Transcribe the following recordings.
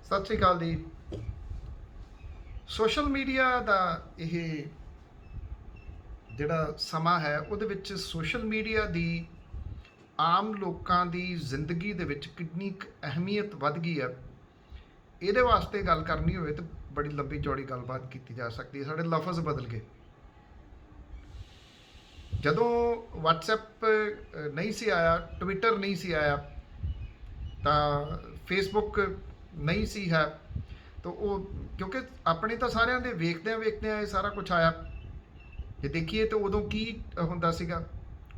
ਸਤਿ ਸ਼੍ਰੀ ਅਕਾਲ ਜੀ। Social media ਦਾ ਇਹ ਜਿਹੜਾ ਸਮਾਂ ਹੈ ਉਹਦੇ ਵਿੱਚ ਸੋਸ਼ਲ ਮੀਡੀਆ ਦੀ ਆਮ ਲੋਕਾਂ ਦੀ ਜ਼ਿੰਦਗੀ ਦੇ ਵਿੱਚ ਕਿੰਨੀ ਕੁ ਅਹਿਮੀਅਤ ਵੱਧ ਗਈ ਹੈ, ਇਹਦੇ ਵਾਸਤੇ ਗੱਲ ਕਰਨੀ ਹੋਵੇ ਤਾਂ ਬੜੀ ਲੰਬੀ ਚੌੜੀ ਗੱਲਬਾਤ ਕੀਤੀ ਜਾ ਸਕਦੀ ਹੈ। ਸਾਡੇ ਲਫ਼ਜ਼ ਬਦਲ ਗਏ। ਜਦੋਂ WhatsApp ਨਹੀਂ ਸੀ ਆਇਆ, ਟਵਿੱਟਰ ਨਹੀਂ ਸੀ ਆਇਆ, ਤਾਂ ਫੇਸਬੁੱਕ ਨਹੀਂ ਸੀ ਹੈ, ਤਾਂ ਉਹ ਕਿਉਂਕਿ ਆਪਣੇ ਤਾਂ ਸਾਰਿਆਂ ਦੇ ਵੇਖਦਿਆਂ ਇਹ ਸਾਰਾ ਕੁਝ ਆਇਆ। ਜੇ ਦੇਖੀਏ ਤਾਂ ਉਦੋਂ ਕੀ ਹੁੰਦਾ ਸੀਗਾ,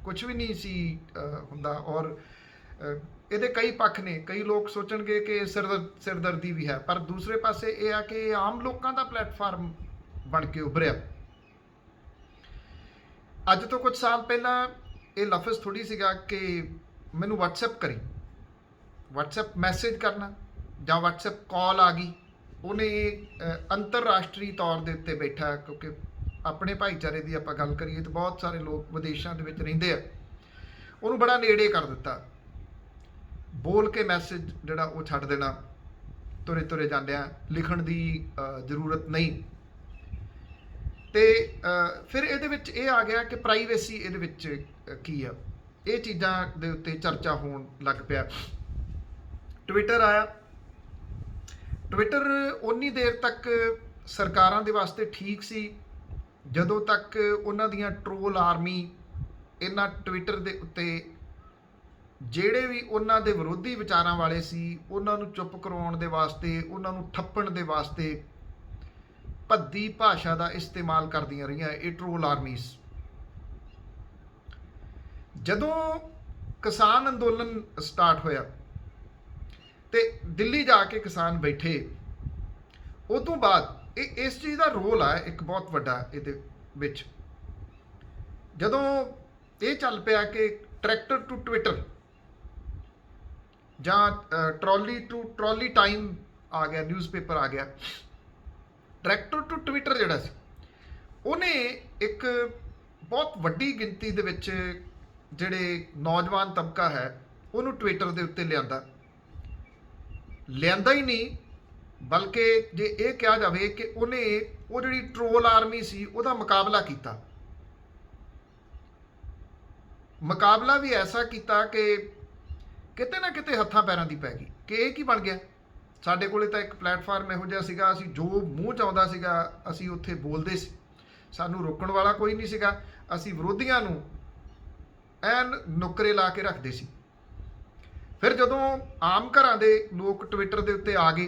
ਕੁਝ ਵੀ ਨਹੀਂ ਸੀ ਹੁੰਦਾ। ਔਰ ਇਹਦੇ ਕਈ ਪੱਖ ਨੇ। ਕਈ ਲੋਕ ਸੋਚਣਗੇ ਕਿ ਸਿਰਦਰਦੀ ਵੀ ਹੈ, ਪਰ ਦੂਸਰੇ ਪਾਸੇ ਇਹ ਆ ਕਿ ਇਹ ਆਮ ਲੋਕਾਂ ਦਾ ਪਲੇਟਫਾਰਮ ਬਣ ਕੇ ਉੱਭਰਿਆ। ਅੱਜ ਤੋਂ ਕੁਝ ਸਾਲ ਪਹਿਲਾਂ ਇਹ ਲਫ਼ਜ਼ ਥੋੜੀ ਸੀਗਾ ਕਿ ਮੈਨੂੰ WhatsApp ਕਰੀ, WhatsApp ਮੈਸੇਜ ਕਰਨਾ ਜਾਂ WhatsApp ਕਾਲ ਆ ਗਈ। ਉਹਨੇ ਅੰਤਰਰਾਸ਼ਟਰੀ ਤੌਰ ਦੇ ਉੱਤੇ ਬੈਠਾ, ਕਿਉਂਕਿ ਆਪਣੇ ਭਾਈਚਾਰੇ ਦੀ ਆਪਾਂ ਗੱਲ ਕਰੀਏ ਤਾਂ ਬਹੁਤ ਸਾਰੇ ਲੋਕ ਵਿਦੇਸ਼ਾਂ ਦੇ ਵਿੱਚ ਰਹਿੰਦੇ ਆ, ਉਹਨੂੰ ਬੜਾ ਨੇੜੇ ਕਰ ਦਿੱਤਾ। ਬੋਲ ਕੇ ਮੈਸੇਜ ਜਿਹੜਾ ਉਹ ਛੱਡ ਦੇਣਾ, ਤੁਰੇ ਤੁਰੇ ਜਾਂਦਿਆਂ, ਲਿਖਣ ਦੀ ਜ਼ਰੂਰਤ ਨਹੀਂ। ਤੇ ਫਿਰ ਇਹਦੇ ਵਿੱਚ ਇਹ ਆ ਗਿਆ ਕਿ ਪ੍ਰਾਈਵੇਸੀ ਇਹਦੇ ਵਿੱਚ ਕੀ ਆ, ਇਹ ਚੀਜ਼ਾਂ ਦੇ ਉੱਤੇ ਚਰਚਾ ਹੋਣ ਲੱਗ ਪਿਆ। ਟਵਿੱਟਰ ਆਇਆ। ਟਵਿੱਟਰ ਉਨੀ ਦੇਰ ਤੱਕ ਸਰਕਾਰਾਂ ਦੇ ਵਾਸਤੇ ਠੀਕ ਸੀ ਜਦੋਂ ਤੱਕ ਉਹਨਾਂ ਦੀਆਂ ਟਰੋਲ ਆਰਮੀ ਇਹਨਾਂ ਟਵਿੱਟਰ ਦੇ ਉੱਤੇ ਜਿਹੜੇ ਵੀ ਉਹਨਾਂ ਦੇ ਵਿਰੋਧੀ ਵਿਚਾਰਾਂ ਵਾਲੇ ਸੀ ਉਹਨਾਂ ਨੂੰ ਚੁੱਪ ਕਰਵਾਉਣ ਦੇ ਵਾਸਤੇ, ਉਹਨਾਂ ਨੂੰ ਠੱਪਣ ਦੇ ਵਾਸਤੇ ਭੱਦੀ ਭਾਸ਼ਾ ਦਾ ਇਸਤੇਮਾਲ ਕਰਦੀਆਂ ਰਹੀਆਂ ਇਹ ਟਰੋਲ ਆਰਮੀਜ਼। ਜਦੋਂ ਕਿਸਾਨ ਅੰਦੋਲਨ ਸਟਾਰਟ ਹੋਇਆ ਤੇ ਦਿੱਲੀ ਜਾ ਕੇ ਕਿਸਾਨ ਬੈਠੇ, ਉਹ ਤੋਂ ਬਾਅਦ ਇਸ ਚੀਜ਼ ਦਾ ਰੋਲ ਆ ਇੱਕ ਬਹੁਤ ਵੱਡਾ ਇਹਦੇ ਵਿੱਚ। ਜਦੋਂ ਇਹ ਚੱਲ ਪਿਆ ਕਿ ਟਰੈਕਟਰ ਟੂ ਟਵਿੱਟਰ ਜਾਂ ਟਰਾਲੀ ਟੂ ਟਰਾਲੀ ਟਾਈਮ ਆ ਗਿਆ, ਨਿਊਜ਼ਪੇਪਰ ਆ ਗਿਆ। ਟਰੈਕਟਰ ਟੂ ਟਵਿੱਟਰ ਜਿਹੜਾ ਸੀ ਉਹਨੇ ਇੱਕ ਬਹੁਤ ਵੱਡੀ ਗਿਣਤੀ ਦੇ ਵਿੱਚ ਜਿਹੜੇ ਨੌਜਵਾਨ ਤਬਕਾ ਹੈ ਉਹਨੂੰ ਟਵਿੱਟਰ ਦੇ ਉੱਤੇ ਲਿਆਂਦਾ ਹੀ ਨਹੀਂ, ਬਲਕਿ ਜੇ ਇਹ ਕਿਹਾ ਜਾਵੇ ਕਿ ਉਹਨੇ ਉਹ ਜਿਹੜੀ ਟਰੋਲ ਆਰਮੀ ਸੀ ਉਹਦਾ ਮੁਕਾਬਲਾ ਕੀਤਾ। ਮੁਕਾਬਲਾ ਵੀ ਐਸਾ ਕੀਤਾ ਕਿ ਕਿਤੇ ਨਾ ਕਿਤੇ ਹੱਥਾਂ ਪੈਰਾਂ ਦੀ ਪੈ ਗਈ ਕਿ ਇਹ ਕੀ ਬਣ ਗਿਆ। ਸਾਡੇ ਕੋਲੇ ਤਾਂ ਇੱਕ ਪਲੇਟਫਾਰਮ ਇਹੋ ਜਿਹਾ ਸੀਗਾ, ਅਸੀਂ ਜੋ ਮੂੰਹ 'ਚ ਆਉਂਦਾ ਸੀਗਾ ਅਸੀਂ ਉੱਥੇ ਬੋਲਦੇ ਸੀ, ਸਾਨੂੰ ਰੋਕਣ ਵਾਲਾ ਕੋਈ ਨਹੀਂ ਸੀਗਾ। ਅਸੀਂ ਵਿਰੋਧੀਆਂ ਨੂੰ ਐਨ ਨੁਕਰੇ ਲਾ ਕੇ ਰੱਖਦੇ ਸੀ। ਫਿਰ ਜਦੋਂ ਆਮ ਘਰਾਂ ਦੇ ਲੋਕ ਟਵਿੱਟਰ ਦੇ ਉੱਤੇ ਆ ਗਏ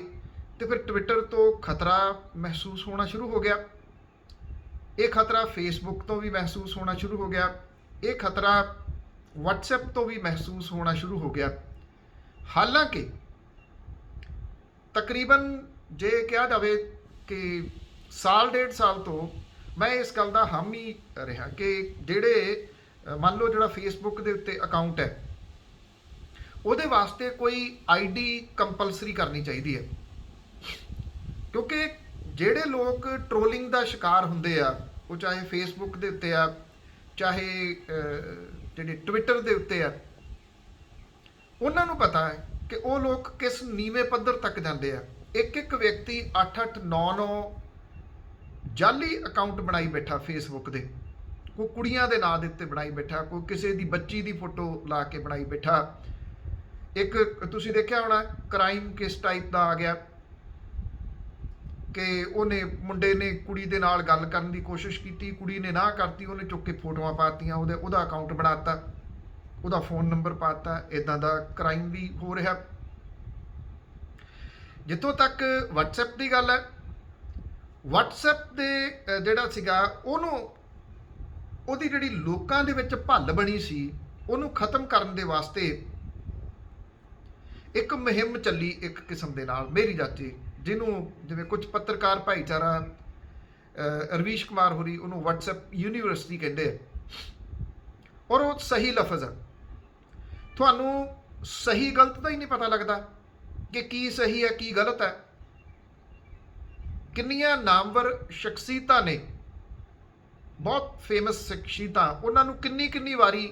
ਤੇ ਫਿਰ ਟਵਿੱਟਰ ਤੋਂ ਖਤਰਾ ਮਹਿਸੂਸ ਹੋਣਾ ਸ਼ੁਰੂ ਹੋ ਗਿਆ। ਇਹ ਖਤਰਾ ਫੇਸਬੁੱਕ ਤੋਂ ਵੀ ਮਹਿਸੂਸ ਹੋਣਾ ਸ਼ੁਰੂ ਹੋ ਗਿਆ। ਇਹ ਖਤਰਾ WhatsApp ਤੋਂ ਵੀ ਮਹਿਸੂਸ ਹੋਣਾ ਸ਼ੁਰੂ ਹੋ ਗਿਆ। ਹਾਲਾਂਕਿ ਤਕਰੀਬਨ ਜੇ ਕਿਹਾ ਜਾਵੇ ਕਿ ਸਾਲ ਡੇਢ ਸਾਲ ਤੋਂ ਮੈਂ ਇਸ ਗੱਲ ਦਾ ਹਾਮੀ ਰਿਹਾ ਕਿ ਜਿਹੜੇ ਮੰਨ ਲਓ ਜਿਹੜਾ ਫੇਸਬੁੱਕ ਦੇ ਉੱਤੇ ਅਕਾਊਂਟ ਹੈ ਉਹਦੇ ਵਾਸਤੇ ਕੋਈ ID ਕੰਪਲਸਰੀ ਕਰਨੀ ਚਾਹੀਦੀ ਹੈ, ਕਿਉਂਕਿ ਜਿਹੜੇ ਲੋਕ ਟਰੋਲਿੰਗ ਦਾ ਸ਼ਿਕਾਰ ਹੁੰਦੇ ਆ, ਉਹ ਚਾਹੇ ਫੇਸਬੁੱਕ ਦੇ ਉੱਤੇ ਆ, ਚਾਹੇ ਜਿਹੜੇ ਟਵਿੱਟਰ ਦੇ ਉੱਤੇ ਆ, ਉਹਨਾਂ ਨੂੰ ਪਤਾ ਹੈ ਕਿ ਉਹ ਲੋਕ ਕਿਸ ਨੀਵੇਂ ਪੱਧਰ ਤੱਕ ਜਾਂਦੇ ਆ। ਇੱਕ ਵਿਅਕਤੀ 8-8 9-9 ਜਾਲੀ ਅਕਾਊਂਟ ਬਣਾਈ ਬੈਠਾ ਫੇਸਬੁੱਕ ਦੇ, ਕੋਈ ਕੁੜੀਆਂ ਦੇ ਨਾਂ ਦੇ ਉੱਤੇ ਬਣਾਈ ਬੈਠਾ, ਕੋਈ ਕਿਸੇ ਦੀ ਬੱਚੀ ਦੀ ਫੋਟੋ ਲਾ ਕੇ ਬਣਾਈ ਬੈਠਾ। ਇੱਕ ਤੁਸੀਂ ਦੇਖਿਆ ਹੋਣਾ ਕ੍ਰਾਈਮ ਕਿਸ ਟਾਈਪ ਦਾ ਆ ਗਿਆ ਕਿ ਉਹਨੇ ਮੁੰਡੇ ਨੇ ਕੁੜੀ ਦੇ ਨਾਲ ਗੱਲ ਕਰਨ ਦੀ ਕੋਸ਼ਿਸ਼ ਕੀਤੀ, ਕੁੜੀ ਨੇ ਨਾ ਕਰਤੀ, ਉਹਨੇ ਚੁੱਕ ਕੇ ਫੋਟੋਆਂ ਪਾਤੀਆਂ, ਉਹਦਾ ਅਕਾਊਂਟ ਬਣਾਤਾ, ਉਹਦਾ ਫੋਨ ਨੰਬਰ ਪਾਤਾ। ਇੱਦਾਂ ਦਾ ਕ੍ਰਾਈਮ ਵੀ ਹੋ ਰਿਹਾ। ਜਿੱਥੋਂ ਤੱਕ WhatsApp ਦੀ ਗੱਲ ਹੈ, WhatsApp ਦੇ ਜਿਹੜਾ ਸੀਗਾ ਉਹਦੀ ਜਿਹੜੀ ਲੋਕਾਂ ਦੇ ਵਿੱਚ ਭੱਲ ਬਣੀ ਸੀ ਉਹਨੂੰ ਖਤਮ ਕਰਨ ਦੇ ਵਾਸਤੇ ਇੱਕ ਮੁਹਿੰਮ ਚੱਲੀ ਇੱਕ ਕਿਸਮ ਦੇ ਨਾਲ, ਮੇਰੀ ਜਾਤੀ, ਜਿਹਨੂੰ ਜਿਵੇਂ ਕੁਝ ਪੱਤਰਕਾਰ ਭਾਈਚਾਰਾ ਰਵੀਸ਼ ਕੁਮਾਰ ਹੋਰੀ ਉਹਨੂੰ WhatsApp ਯੂਨੀਵਰਸਿਟੀ ਕਹਿੰਦੇ ਆ, ਔਰ ਉਹ ਸਹੀ ਲਫ਼ਜ਼ ਆ। ਤੁਹਾਨੂੰ ਸਹੀ ਗਲਤ ਦਾ ਹੀ ਨਹੀਂ ਪਤਾ ਲੱਗਦਾ ਕਿ ਕੀ ਸਹੀ ਹੈ ਕੀ ਗਲਤ ਹੈ। ਕਿੰਨੀਆਂ ਨਾਮਵਰ ਸ਼ਖਸੀਅਤਾਂ ਨੇ, ਬਹੁਤ ਫੇਮਸ ਸ਼ਖਸੀਅਤਾਂ, ਉਹਨਾਂ ਨੂੰ ਕਿੰਨੀ ਵਾਰੀ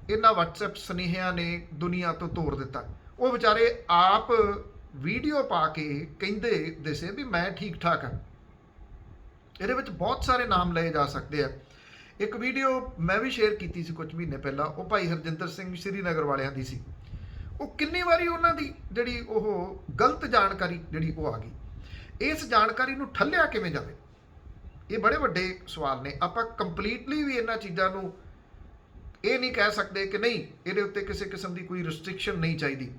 ਇਹਨਾਂ WhatsApp ਸੁਨੇਹਿਆਂ ਨੇ ਦੁਨੀਆ ਤੋਂ ਤੋੜ ਦਿੱਤਾ। ਉਹ ਵਿਚਾਰੇ ਆਪ ਵੀਡੀਓ ਪਾ ਕੇ ਕਹਿੰਦੇ ਦਿਸੇ ਵੀ ਮੈਂ ਠੀਕ ਠਾਕ ਹਾਂ। ਇਹਦੇ ਵਿੱਚ ਬਹੁਤ ਸਾਰੇ ਨਾਮ ਲਏ ਜਾ ਸਕਦੇ ਆ। ਇੱਕ ਵੀਡੀਓ ਮੈਂ ਵੀ ਸ਼ੇਅਰ ਕੀਤੀ ਸੀ ਕੁਝ ਮਹੀਨੇ ਪਹਿਲਾਂ, ਉਹ ਭਾਈ ਹਰਜਿੰਦਰ ਸਿੰਘ ਸ਼੍ਰੀਨਗਰ ਵਾਲਿਆਂ ਦੀ ਸੀ। ਉਹ ਕਿੰਨੀ ਵਾਰੀ ਉਹਨਾਂ ਦੀ ਜਿਹੜੀ ਉਹ ਗਲਤ ਜਾਣਕਾਰੀ ਜਿਹੜੀ ਉਹ ਆ ਗਈ। ਇਸ ਜਾਣਕਾਰੀ ਨੂੰ ਠੱਲਿਆ ਕਿਵੇਂ ਜਾਵੇ, ਇਹ ਬੜੇ ਵੱਡੇ ਸਵਾਲ ਨੇ। ਆਪਾਂ ਕੰਪਲੀਟਲੀ ਵੀ ਇਹਨਾਂ ਚੀਜ਼ਾਂ ਨੂੰ ਇਹ ਨਹੀਂ ਕਹਿ ਸਕਦੇ ਕਿ ਨਹੀਂ ਇਹਦੇ ਉੱਤੇ ਕਿਸੇ ਕਿਸਮ ਦੀ ਕੋਈ ਰਿਸਟ੍ਰਿਕਸ਼ਨ ਨਹੀਂ ਚਾਹੀਦੀ।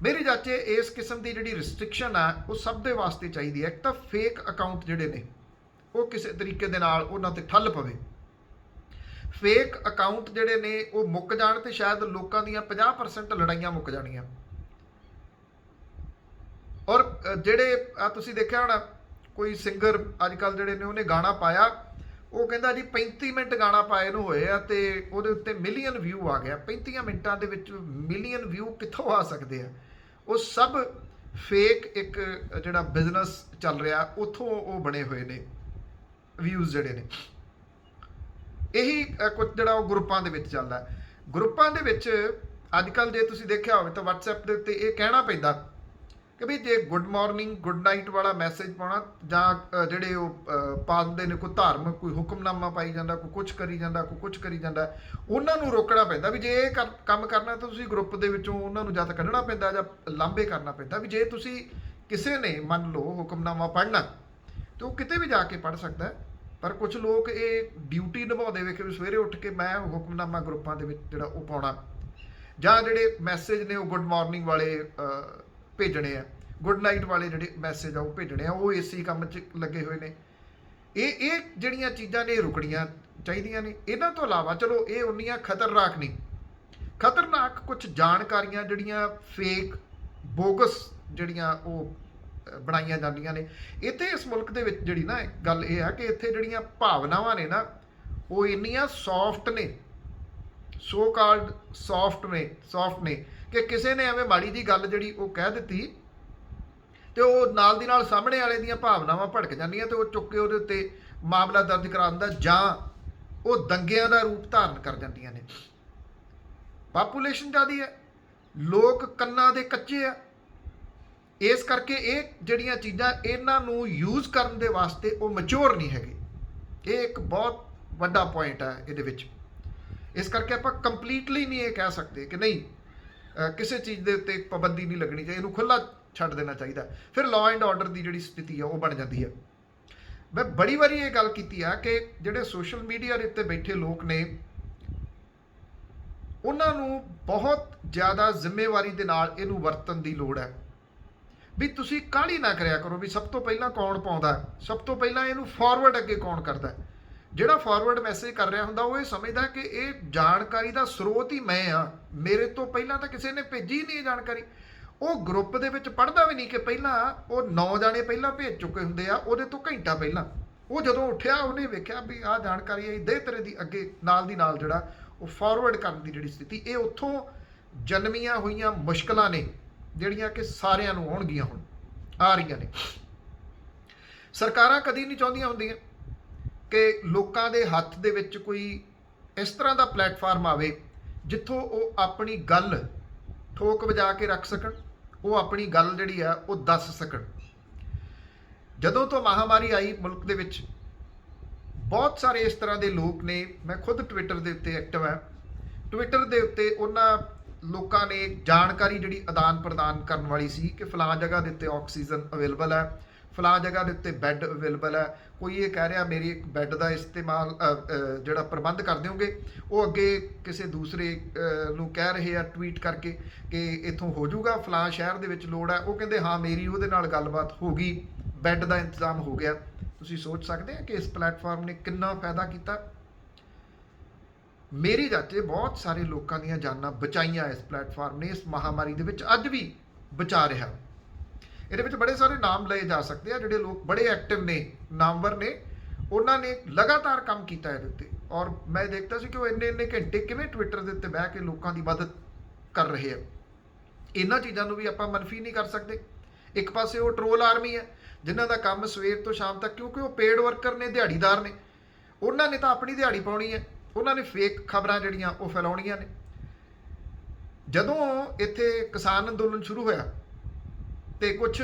ਮੇਰੇ ਚਾਚੇ ਇਸ ਕਿਸਮ ਦੀ ਜਿਹੜੀ ਰਿਸਟ੍ਰਿਕਸ਼ਨ ਆ ਉਹ ਸਭ ਦੇ ਵਾਸਤੇ ਚਾਹੀਦੀ ਹੈ। ਇੱਕ ਤਾਂ ਫੇਕ ਅਕਾਊਂਟ ਜਿਹੜੇ ਨੇ ਉਹ ਕਿਸੇ ਤਰੀਕੇ ਦੇ ਨਾਲ ਉਹਨਾਂ ਤੇ ਠੱਲ ਪਵੇ। ਫੇਕ ਅਕਾਊਂਟ ਜਿਹੜੇ ਨੇ ਉਹ ਮੁੱਕ ਜਾਣ ਤੇ ਸ਼ਾਇਦ ਲੋਕਾਂ ਦੀਆਂ 50% ਲੜਾਈਆਂ ਮੁੱਕ ਜਾਣੀਆਂ। ਔਰ ਜਿਹੜੇ ਆ ਤੁਸੀਂ ਦੇਖਿਆ ਹੋਣਾ ਕੋਈ ਸਿੰਗਰ ਅੱਜ ਕੱਲ੍ਹ ਜਿਹੜੇ ਨੇ ਉਹਨੇ ਗਾਣਾ ਪਾਇਆ, ਉਹ ਕਹਿੰਦਾ ਜੀ 35 ਮਿੰਟ ਗਾਣਾ ਪਾਏ ਨੂੰ ਹੋਏ ਆ ਤੇ ਉਹਦੇ ਉੱਤੇ ਮਿਲੀਅਨ ਵਿਊ ਆ ਗਿਆ। 35 ਮਿੰਟਾਂ ਦੇ ਵਿੱਚ ਮਿਲੀਅਨ ਵਿਊ ਕਿੱਥੋਂ ਆ ਸਕਦੇ ਆ? ਉਹ ਸਭ ਫੇਕ ਇੱਕ ਜਿਹੜਾ ਬਿਜ਼ਨਸ ਚੱਲ ਰਿਹਾ ਉੱਥੋਂ ਉਹ ਬਣੇ ਹੋਏ ਨੇ ਵਿਊਜ਼ ਜਿਹੜੇ ਨੇ। ਇਹੀ ਕੁਝ ਜਿਹੜਾ ਉਹ ਗਰੁੱਪਾਂ ਦੇ ਵਿੱਚ ਚੱਲਦਾ। ਗਰੁੱਪਾਂ ਦੇ ਵਿੱਚ ਅੱਜ ਕੱਲ੍ਹ ਜੇ ਤੁਸੀਂ ਦੇਖਿਆ ਹੋਵੇ ਤਾਂ WhatsApp ਦੇ ਉੱਤੇ ਇਹ ਕਹਿਣਾ ਪੈਂਦਾ ਕਿ ਵੀ ਜੇ ਗੁੱਡ ਮਾਰਨਿੰਗ ਗੁੱਡ ਨਾਈਟ ਵਾਲਾ ਮੈਸੇਜ ਪਾਉਣਾ ਜਾਂ ਜਿਹੜੇ ਉਹ ਪਾ ਦਿੰਦੇ ਨੇ, ਕੋਈ ਧਾਰਮਿਕ ਕੋਈ ਹੁਕਮਨਾਮਾ ਪਾਈ ਜਾਂਦਾ, ਕੋਈ ਕੁਛ ਕਰੀ ਜਾਂਦਾ, ਕੋਈ ਕੁਛ ਕਰੀ ਜਾਂਦਾ, ਉਹਨਾਂ ਨੂੰ ਰੋਕਣਾ ਪੈਂਦਾ ਵੀ ਜੇ ਇਹ ਕੰਮ ਕਰਨਾ ਤਾਂ ਤੁਸੀਂ ਗਰੁੱਪ ਦੇ ਵਿੱਚੋਂ ਉਹਨਾਂ ਨੂੰ ਜਾਂ ਤਾਂ ਕੱਢਣਾ ਪੈਂਦਾ ਜਾਂ ਲਾਂਭੇ ਕਰਨਾ ਪੈਂਦਾ। ਵੀ ਜੇ ਤੁਸੀਂ ਕਿਸੇ ਨੇ ਮੰਨ ਲਓ ਹੁਕਮਨਾਮਾ ਪੜ੍ਹਨਾ ਤਾਂ ਉਹ ਕਿਤੇ ਵੀ ਜਾ ਕੇ ਪੜ੍ਹ ਸਕਦਾ। ਪਰ ਕੁਝ ਲੋਕ ਇਹ ਡਿਊਟੀ ਨਿਭਾਉਂਦੇ ਵੇਖੇ ਵੀ ਸਵੇਰੇ ਉੱਠ ਕੇ ਮੈਂ ਹੁਕਮਨਾਮਾ ਗਰੁੱਪਾਂ ਦੇ ਵਿੱਚ ਜਿਹੜਾ ਉਹ ਪਾਉਣਾ, ਜਾਂ ਜਿਹੜੇ ਮੈਸੇਜ ਨੇ ਉਹ ਗੁੱਡ ਮਾਰਨਿੰਗ ਵਾਲੇ ਭੇਜਣੇ ਆ, ਗੁੱਡ ਨਾਈਟ ਵਾਲੇ ਜਿਹੜੇ ਮੈਸੇਜ ਆ ਉਹ ਭੇਜਣੇ ਆ, ਉਹ ਇਸੇ ਕੰਮ 'ਚ ਲੱਗੇ ਹੋਏ ਨੇ। ਇਹ ਜਿਹੜੀਆਂ ਚੀਜ਼ਾਂ ਨੇ ਰੁਕਣੀਆਂ ਚਾਹੀਦੀਆਂ ਨੇ। ਇਹਨਾਂ ਤੋਂ ਇਲਾਵਾ ਚਲੋ ਇਹ ਉਨੀਆਂ ਖਤਰਨਾਕ ਨਹੀਂ, ਖਤਰਨਾਕ ਕੁਝ ਜਾਣਕਾਰੀਆਂ ਜਿਹੜੀਆਂ ਫੇਕ ਬੋਗਸ ਜਿਹੜੀਆਂ ਉਹ ਬਣਾਈਆਂ ਜਾਂਦੀਆਂ ਨੇ। ਇੱਥੇ ਇਸ ਮੁਲਕ ਦੇ ਵਿੱਚ ਜਿਹੜੀ ਨਾ ਗੱਲ ਇਹ ਆ ਕਿ ਇੱਥੇ ਜਿਹੜੀਆਂ ਭਾਵਨਾਵਾਂ ਨੇ ਨਾ ਉਹ ਇੰਨੀਆਂ ਸੌਫਟ ਨੇ, ਸੋ ਕਾਲਡ ਸੌਫਟ ਨੇ ਕਿ ਕਿਸੇ ਨੇ ਐਵੇਂ ਮਾੜੀ ਜੀ ਗੱਲ ਜਿਹੜੀ ਉਹ ਕਹਿ ਦਿੱਤੀ ਤੇ ਉਹ ਨਾਲ ਦੀ ਨਾਲ ਸਾਹਮਣੇ ਵਾਲੇ ਦੀਆਂ ਭਾਵਨਾਵਾਂ ਭੜਕ ਜਾਂਦੀਆਂ ਤੇ ਉਹ ਚੁੱਕ ਕੇ ਉਹਦੇ ਉੱਤੇ ਮਾਮਲਾ ਦਰਜ ਕਰਾ ਦਿੰਦਾ ਜਾਂ ਉਹ ਦੰਗਿਆਂ ਦਾ ਰੂਪ ਧਾਰਨ ਕਰ ਜਾਂਦੀਆਂ ਨੇ। ਪਾਪੂਲੇਸ਼ਨ ਜ਼ਿਆਦੀ ਹੈ, ਲੋਕ ਕੰਨਾਂ ਦੇ ਕੱਚੇ ਆ, ਇਸ ਕਰਕੇ ਇਹ ਜਿਹੜੀਆਂ ਚੀਜ਼ਾਂ ਇਹਨਾਂ ਨੂੰ ਯੂਜ਼ ਕਰਨ ਦੇ ਵਾਸਤੇ ਉਹ ਮੈਚੁਰ ਨਹੀਂ ਹੈਗੇ। ਇਹ ਇੱਕ ਬਹੁਤ ਵੱਡਾ ਪੁਆਇੰਟ ਹੈ ਇਹਦੇ ਵਿੱਚ। ਇਸ ਕਰਕੇ ਆਪਾਂ ਕੰਪਲੀਟਲੀ ਨਹੀਂ ਇਹ ਕਹਿ ਸਕਦੇ ਕਿ ਨਹੀਂ ਕਿਸੇ ਚੀਜ਼ ਦੇ ਉੱਤੇ ਪਾਬੰਦੀ ਨਹੀਂ ਲੱਗਣੀ ਚਾਹੀਦੀ, ਇਹਨੂੰ ਖੁੱਲ੍ਹਾ ਛੱਡ ਦੇਣਾ ਚਾਹੀਦਾ। ਫਿਰ ਲਾਅ ਐਂਡ ਆਰਡਰ ਦੀ ਜਿਹੜੀ ਸਥਿਤੀ ਆ ਉਹ ਬਣ ਜਾਂਦੀ ਹੈ। ਮੈਂ ਬੜੀ ਵਾਰੀ ਇਹ ਗੱਲ ਕੀਤੀ ਆ ਕਿ ਜਿਹੜੇ ਸੋਸ਼ਲ ਮੀਡੀਆ ਦੇ ਉੱਤੇ ਬੈਠੇ ਲੋਕ ਨੇ ਉਹਨਾਂ ਨੂੰ ਬਹੁਤ ਜ਼ਿਆਦਾ ਜ਼ਿੰਮੇਵਾਰੀ ਦੇ ਨਾਲ ਇਹਨੂੰ ਵਰਤਣ ਦੀ ਲੋੜ ਹੈ। ਵੀ ਤੁਸੀਂ ਕਾਹਲੀ ਨਾ ਕਰਿਆ ਕਰੋ ਵੀ ਸਭ ਤੋਂ ਪਹਿਲਾਂ ਕੌਣ ਪਾਉਂਦਾ, ਸਭ ਤੋਂ ਪਹਿਲਾਂ ਇਹਨੂੰ ਫਾਰਵਰਡ ਅੱਗੇ ਕੌਣ ਕਰਦਾ। ਜਿਹੜਾ ਫਾਰਵਰਡ ਮੈਸੇਜ ਕਰ ਰਿਹਾ ਹੁੰਦਾ ਉਹ ਇਹ ਸਮਝਦਾ ਕਿ ਇਹ ਜਾਣਕਾਰੀ ਦਾ ਸਰੋਤ ਹੀ ਮੈਂ ਆ, ਮੇਰੇ ਤੋਂ ਪਹਿਲਾਂ ਤਾਂ ਕਿਸੇ ਨੇ ਭੇਜੀ ਨਹੀਂ ਇਹ ਜਾਣਕਾਰੀ। ਉਹ ਗਰੁੱਪ ਦੇ ਵਿੱਚ ਪੜ੍ਹਦਾ ਵੀ ਨਹੀਂ ਕਿ ਪਹਿਲਾਂ ਉਹ 9 ਜਾਣੇ ਪਹਿਲਾਂ ਭੇਜ ਚੁੱਕੇ ਹੁੰਦੇ ਆ ਉਹਦੇ ਤੋਂ ਘੰਟਾ ਪਹਿਲਾਂ। ਉਹ ਜਦੋਂ ਉੱਠਿਆ ਉਹਨੇ ਵੇਖਿਆ ਵੀ ਆਹ ਜਾਣਕਾਰੀ ਆਈ ਦੇ ਤੇਰੇ ਦੀ ਅੱਗੇ ਨਾਲ ਦੀ ਨਾਲ ਜਿਹੜਾ ਉਹ ਫਾਰਵਰਡ ਕਰਨ ਦੀ ਜਿਹੜੀ ਸਥਿਤੀ, ਇਹ ਉੱਥੋਂ ਜਨਮੀਆਂ ਹੋਈਆਂ ਮੁਸ਼ਕਲਾਂ ਨੇ ਜਿਹੜੀਆਂ ਕਿ ਸਾਰਿਆਂ ਨੂੰ ਆਉਣਗੀਆਂ, ਹੁਣ ਆ ਰਹੀਆਂ ਨੇ। ਸਰਕਾਰਾਂ ਕਦੀ ਨਹੀਂ ਚਾਹੁੰਦੀਆਂ ਹੁੰਦੀਆਂ ਕਿ ਲੋਕਾਂ ਦੇ ਹੱਥ ਦੇ ਵਿੱਚ ਕੋਈ ਇਸ ਤਰ੍ਹਾਂ ਦਾ ਪਲੇਟਫਾਰਮ ਆਵੇ ਜਿੱਥੋਂ ਉਹ ਆਪਣੀ ਗੱਲ ਠੋਕ ਵਜਾ ਕੇ ਰੱਖ ਸਕਣ, ਉਹ ਆਪਣੀ ਗੱਲ ਜਿਹੜੀ ਆ ਉਹ ਦੱਸ ਸਕਣ। ਜਦੋਂ ਤੋਂ ਮਹਾਮਾਰੀ ਆਈ ਮੁਲਕ ਦੇ ਵਿੱਚ ਬਹੁਤ ਸਾਰੇ ਇਸ ਤਰ੍ਹਾਂ ਦੇ ਲੋਕ ਨੇ, ਮੈਂ ਖੁਦ ਟਵਿੱਟਰ ਦੇ ਉੱਤੇ ਐਕਟਿਵ ਹਾਂ, ਟਵਿੱਟਰ ਦੇ ਉੱਤੇ ਉਹਨਾਂ ਲੋਕਾਂ ਨੇ ਜਾਣਕਾਰੀ ਜਿਹੜੀ ਆਦਾਨ ਪ੍ਰਦਾਨ ਕਰਨ ਵਾਲੀ ਸੀ ਕਿ ਫਲਾਂ ਜਗ੍ਹਾ ਦੇ ਉੱਤੇ ਆਕਸੀਜਨ ਅਵੇਲੇਬਲ ਹੈ, ਫਲਾਂ ਜਗ੍ਹਾ ਦੇ ਉੱਤੇ ਬੈੱਡ ਅਵੇਲੇਬਲ ਹੈ, ਕੋਈ ਇਹ ਕਹਿ ਰਿਹਾ ਮੇਰੀ ਇੱਕ ਬੈੱਡ ਦਾ ਇਸਤੇਮਾਲ ਜਿਹੜਾ ਪ੍ਰਬੰਧ ਕਰ ਦਿਓਗੇ, ਉਹ ਅੱਗੇ ਕਿਸੇ ਦੂਸਰੇ ਨੂੰ ਕਹਿ ਰਹੇ ਆ ਟਵੀਟ ਕਰਕੇ ਕਿ ਇੱਥੋਂ ਹੋ ਜਾਊਗਾ ਫਲਾਂ ਸ਼ਹਿਰ ਦੇ ਵਿੱਚ ਲੋੜ ਹੈ, ਉਹ ਕਹਿੰਦੇ ਹਾਂ ਮੇਰੀ ਉਹਦੇ ਨਾਲ ਗੱਲਬਾਤ ਹੋ ਗਈ, ਬੈੱਡ ਦਾ ਇੰਤਜ਼ਾਮ ਹੋ ਗਿਆ। ਤੁਸੀਂ ਸੋਚ ਸਕਦੇ ਆ ਕਿ ਇਸ ਪਲੇਟਫਾਰਮ ਨੇ ਕਿੰਨਾ ਫਾਇਦਾ ਕੀਤਾ। ਮੇਰੀ ਚਾਚੇ ਬਹੁਤ ਸਾਰੇ ਲੋਕਾਂ ਦੀਆਂ ਜਾਨਾਂ ਬਚਾਈਆਂ ਇਸ ਪਲੇਟਫਾਰਮ ਨੇ, ਇਸ ਮਹਾਮਾਰੀ ਦੇ ਵਿੱਚ ਅੱਜ ਵੀ ਬਚਾ ਰਿਹਾ। ਇਹਦੇ ਵਿੱਚ ਬੜੇ ਸਾਰੇ ਨਾਮ ਲਏ ਜਾ ਸਕਦੇ ਆ, ਜਿਹੜੇ ਲੋਕ ਬੜੇ ਐਕਟਿਵ ਨੇ, ਨਾਮਵਰ ਨੇ, ਉਹਨਾਂ ਨੇ ਲਗਾਤਾਰ ਕੰਮ ਕੀਤਾ ਇਹਦੇ ਉੱਤੇ। ਔਰ ਮੈਂ ਦੇਖਦਾ ਸੀ ਕਿ ਉਹ ਇੰਨੇ ਘੰਟੇ ਕਿਵੇਂ ਟਵਿੱਟਰ ਦੇ ਉੱਤੇ ਬਹਿ ਕੇ ਲੋਕਾਂ ਦੀ ਮਦਦ ਕਰ ਰਹੇ ਆ। ਇਹਨਾਂ ਚੀਜ਼ਾਂ ਨੂੰ ਵੀ ਆਪਾਂ ਮਨਫੀ ਨਹੀਂ ਕਰ ਸਕਦੇ। ਇੱਕ ਪਾਸੇ ਉਹ ਟਰੋਲ ਆਰਮੀ ਹੈ ਜਿਨ੍ਹਾਂ ਦਾ ਕੰਮ ਸਵੇਰ ਤੋਂ ਸ਼ਾਮ ਤੱਕ, ਕਿਉਂਕਿ ਉਹ ਪੇਡ ਵਰਕਰ ਨੇ, ਦਿਹਾੜੀਦਾਰ ਨੇ, ਉਹਨਾਂ ਨੇ ਤਾਂ ਆਪਣੀ ਦਿਹਾੜੀ ਪਾਉਣੀ ਹੈ, ਉਹਨਾਂ ਨੇ ਫੇਕ ਖਬਰਾਂ ਜਿਹੜੀਆਂ ਉਹ ਫੈਲਾਉਣੀਆਂ ਨੇ। ਜਦੋਂ ਇੱਥੇ ਕਿਸਾਨ ਅੰਦੋਲਨ ਸ਼ੁਰੂ ਹੋਇਆ ਤੇ ਕੁਝ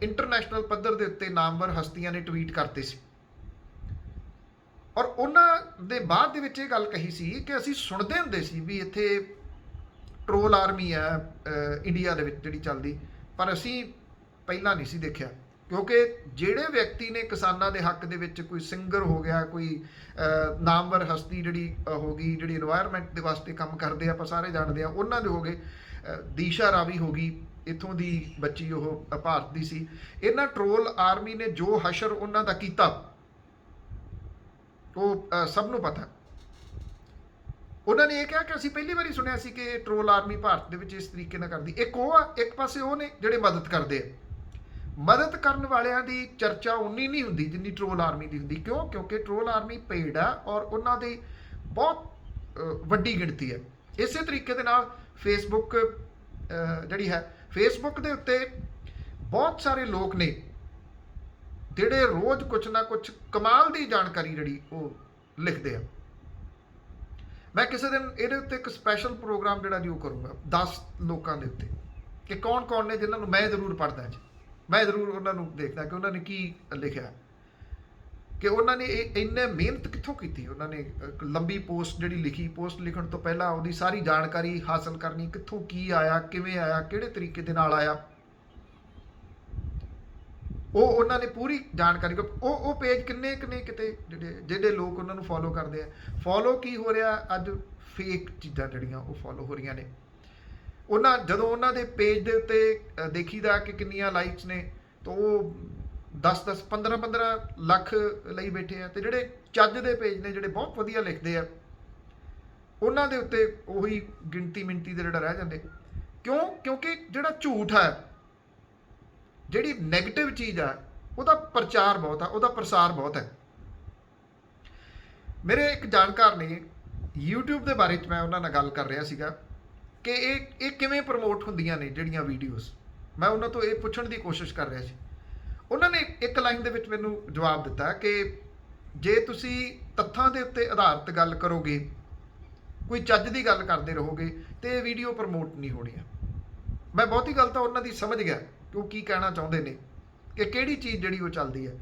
ਇੰਟਰਨੈਸ਼ਨਲ ਪੱਧਰ ਦੇ ਉੱਤੇ ਨਾਮਵਰ ਹਸਤੀਆਂ ਨੇ ਟਵੀਟ ਕਰਤੇ ਸੀ, ਔਰ ਉਹਨਾਂ ਦੇ ਬਾਅਦ ਦੇ ਵਿੱਚ ਇਹ ਗੱਲ ਕਹੀ ਸੀ ਕਿ ਅਸੀਂ ਸੁਣਦੇ ਹੁੰਦੇ ਸੀ ਵੀ ਇੱਥੇ ਟਰੋਲ ਆਰਮੀ ਹੈ ਇੰਡੀਆ ਦੇ ਵਿੱਚ ਜਿਹੜੀ ਚੱਲਦੀ, ਪਰ ਅਸੀਂ ਪਹਿਲਾਂ ਨਹੀਂ ਸੀ ਦੇਖਿਆ। ਕਿਉਂਕਿ ਜਿਹੜੇ ਵਿਅਕਤੀ ਨੇ ਕਿਸਾਨਾਂ ਦੇ ਹੱਕ ਦੇ ਵਿੱਚ, ਕੋਈ ਸਿੰਗਰ ਹੋ ਗਿਆ, ਕੋਈ ਨਾਮਵਰ ਹਸਤੀ ਜਿਹੜੀ ਹੋ ਗਈ, ਜਿਹੜੀ এনवायरमेंट ਦੇ ਵਾਸਤੇ ਕੰਮ ਕਰਦੇ ਆ, ਆਪਾਂ ਸਾਰੇ ਜਾਣਦੇ ਆ, ਉਹਨਾਂ ਦੇ ਹੋ ਗਏ। ਦੀਸ਼ਾ ਰਾਵੀ ਹੋ ਗਈ, ਇੱਥੋਂ ਦੀ ਬੱਚੀ, ਉਹ ਭਾਰਤ ਦੀ ਸੀ। ਇਹਨਾਂ ਟਰੋਲ ਆਰਮੀ ਨੇ ਜੋ ਹਸ਼ਰ ਉਹਨਾਂ ਦਾ ਕੀਤਾ ਉਹ ਸਭ ਨੂੰ ਪਤਾ। ਉਹਨਾਂ ਨੇ ਇਹ ਕਿਹਾ ਕਿ ਅਸੀਂ ਪਹਿਲੀ ਵਾਰੀ ਸੁਣਿਆ ਸੀ ਕਿ ਟਰੋਲ ਆਰਮੀ ਭਾਰਤ ਦੇ ਵਿੱਚ ਇਸ ਤਰੀਕੇ ਨਾਲ ਕਰਦੀ। ਇੱਕ ਉਹ ਆ, ਇੱਕ ਪਾਸੇ ਉਹ ਨੇ ਜਿਹੜੇ ਮਦਦ ਕਰਦੇ ਆ। ਮਦਦ ਕਰਨ ਵਾਲਿਆਂ ਦੀ ਚਰਚਾ ਉਨੀ ਨਹੀਂ ਹੁੰਦੀ ਜਿੰਨੀ ਟਰੋਲ ਆਰਮੀ ਦੀ ਹੁੰਦੀ। ਕਿਉਂ? ਕਿਉਂਕਿ ਟਰੋਲ ਆਰਮੀ ਪੇਡ ਆ ਔਰ ਉਹਨਾਂ ਦੀ ਬਹੁਤ ਵੱਡੀ ਗਿਣਤੀ ਹੈ। ਇਸੇ ਤਰੀਕੇ ਦੇ ਨਾਲ ਫੇਸਬੁੱਕ ਜਿਹੜੀ ਹੈ, ਫੇਸਬੁੱਕ ਦੇ ਉੱਤੇ ਬਹੁਤ ਸਾਰੇ ਲੋਕ ਨੇ ਜਿਹੜੇ ਰੋਜ਼ ਕੁਛ ਨਾ ਕੁਛ ਕਮਾਲ ਦੀ ਜਾਣਕਾਰੀ ਜਿਹੜੀ ਉਹ ਲਿਖਦੇ ਆ। ਮੈਂ ਕਿਸੇ ਦਿਨ ਇਹਦੇ ਉੱਤੇ ਇੱਕ ਸਪੈਸ਼ਲ ਪ੍ਰੋਗਰਾਮ ਜਿਹੜਾ ਜੀ ਉਹ ਕਰੂੰਗਾ 10 ਲੋਕਾਂ ਦੇ ਉੱਤੇ, ਕਿ ਕੌਣ ਕੌਣ ਨੇ ਜਿਨ੍ਹਾਂ ਨੂੰ ਮੈਂ ਜ਼ਰੂਰ ਪੜ੍ਹਦਾ ਜੀ, ਮੈਂ ਜ਼ਰੂਰ ਉਹਨਾਂ ਨੂੰ ਦੇਖਦਾ ਕਿ ਉਹਨਾਂ ਨੇ ਕੀ ਲਿਖਿਆ, ਕਿ ਉਹਨਾਂ ਨੇ ਇਹ ਇੰਨੇ ਮਿਹਨਤ ਕਿੱਥੋਂ ਕੀਤੀ। ਉਹਨਾਂ ਨੇ ਇੱਕ ਲੰਬੀ ਪੋਸਟ ਜਿਹੜੀ ਲਿਖੀ, ਪੋਸਟ ਲਿਖਣ ਤੋਂ ਪਹਿਲਾਂ ਉਹਦੀ ਸਾਰੀ ਜਾਣਕਾਰੀ ਹਾਸਲ ਕਰਨੀ, ਕਿੱਥੋਂ ਕੀ ਆਇਆ, ਕਿਵੇਂ ਆਇਆ, ਕਿਹੜੇ ਤਰੀਕੇ ਦੇ ਨਾਲ ਆਇਆ, ਉਹ ਉਹਨਾਂ ਨੇ ਪੂਰੀ ਜਾਣਕਾਰੀ। ਉਹ ਪੇਜ ਕਿੰਨੇ ਕਿਤੇ ਜਿਹੜੇ ਲੋਕ ਉਹਨਾਂ ਨੂੰ ਫੋਲੋ ਕਰਦੇ ਆ। ਫੋਲੋ ਕੀ ਹੋ ਰਿਹਾ ਅੱਜ? ਫੇਕ ਚੀਜ਼ਾਂ ਜਿਹੜੀਆਂ ਉਹ ਫੋਲੋ ਹੋ ਰਹੀਆਂ ਨੇ। ਉਹਨਾਂ ਜਦੋਂ ਉਹਨਾਂ ਦੇ ਪੇਜ ਦੇ ਉੱਤੇ ਦੇਖੀਦਾ ਕਿ ਕਿੰਨੀਆਂ ਲਾਈਕਸ ਨੇ, ਤਾਂ ਉਹ 10-10 15-15 ਲੱਖ ਲਈ ਬੈਠੇ ਆ। ਤੇ ਜਿਹੜੇ ਚੱਜ ਦੇ ਪੇਜ ਨੇ, ਜਿਹੜੇ ਬਹੁਤ ਵਧੀਆ ਲਿਖਦੇ ਆ, ਉਹਨਾਂ ਦੇ ਉੱਤੇ ਉਹੀ ਗਿਣਤੀ ਮਿੰਤੀ ਦੇ ਜਿਹੜਾ ਰਹਿ ਜਾਂਦੇ। ਕਿਉਂ? ਕਿਉਂਕਿ ਜਿਹੜਾ ਝੂਠ ਹੈ, ਜਿਹੜੀ ਨੈਗੇਟਿਵ ਚੀਜ਼ ਆ, ਉਹਦਾ ਪ੍ਰਚਾਰ ਬਹੁਤ ਆ, ਉਹਦਾ ਪ੍ਰਸਾਰ ਬਹੁਤ ਹੈ। ਮੇਰੇ ਇੱਕ ਜਾਣਕਾਰ ਨੇ YouTube ਦੇ ਬਾਰੇ 'ਚ, ਮੈਂ ਉਹਨਾਂ ਨਾਲ ਗੱਲ ਕਰ ਰਿਹਾ ਸੀਗਾ ਕਿ ਇਹ ਕਿਵੇਂ ਪ੍ਰਮੋਟ ਹੁੰਦੀਆਂ ਨੇ ਜਿਹੜੀਆਂ ਵੀਡੀਓਜ਼। ਮੈਂ ਉਹਨਾਂ ਤੋਂ ਇਹ ਪੁੱਛਣ ਦੀ ਕੋਸ਼ਿਸ਼ ਕਰ ਰਿਹਾ ਸੀ। ਉਹਨਾਂ ਨੇ ਇੱਕ ਲਾਈਨ ਦੇ ਵਿੱਚ ਮੈਨੂੰ ਜਵਾਬ ਦਿੱਤਾ ਕਿ ਜੇ ਤੁਸੀਂ ਤੱਥਾਂ ਦੇ ਉੱਤੇ ਆਧਾਰਿਤ ਗੱਲ ਕਰੋਗੇ, ਕੋਈ ਚੱਜ ਦੀ ਗੱਲ ਕਰਦੇ ਰਹੋਗੇ, ਤੇ ਇਹ ਵੀਡੀਓ ਪ੍ਰਮੋਟ ਨਹੀਂ ਹੋਣੀਆਂ। ਮੈਂ ਬਹੁਤੀ ਗੱਲ ਤਾਂ ਉਹਨਾਂ ਦੀ ਸਮਝ ਗਿਆ ਕਿ ਉਹ ਕੀ ਕਹਿਣਾ ਚਾਹੁੰਦੇ ਨੇ, ਕਿ ਕਿਹੜੀ ਚੀਜ਼ ਜਿਹੜੀ ਉਹ ਚੱਲਦੀ ਹੈ।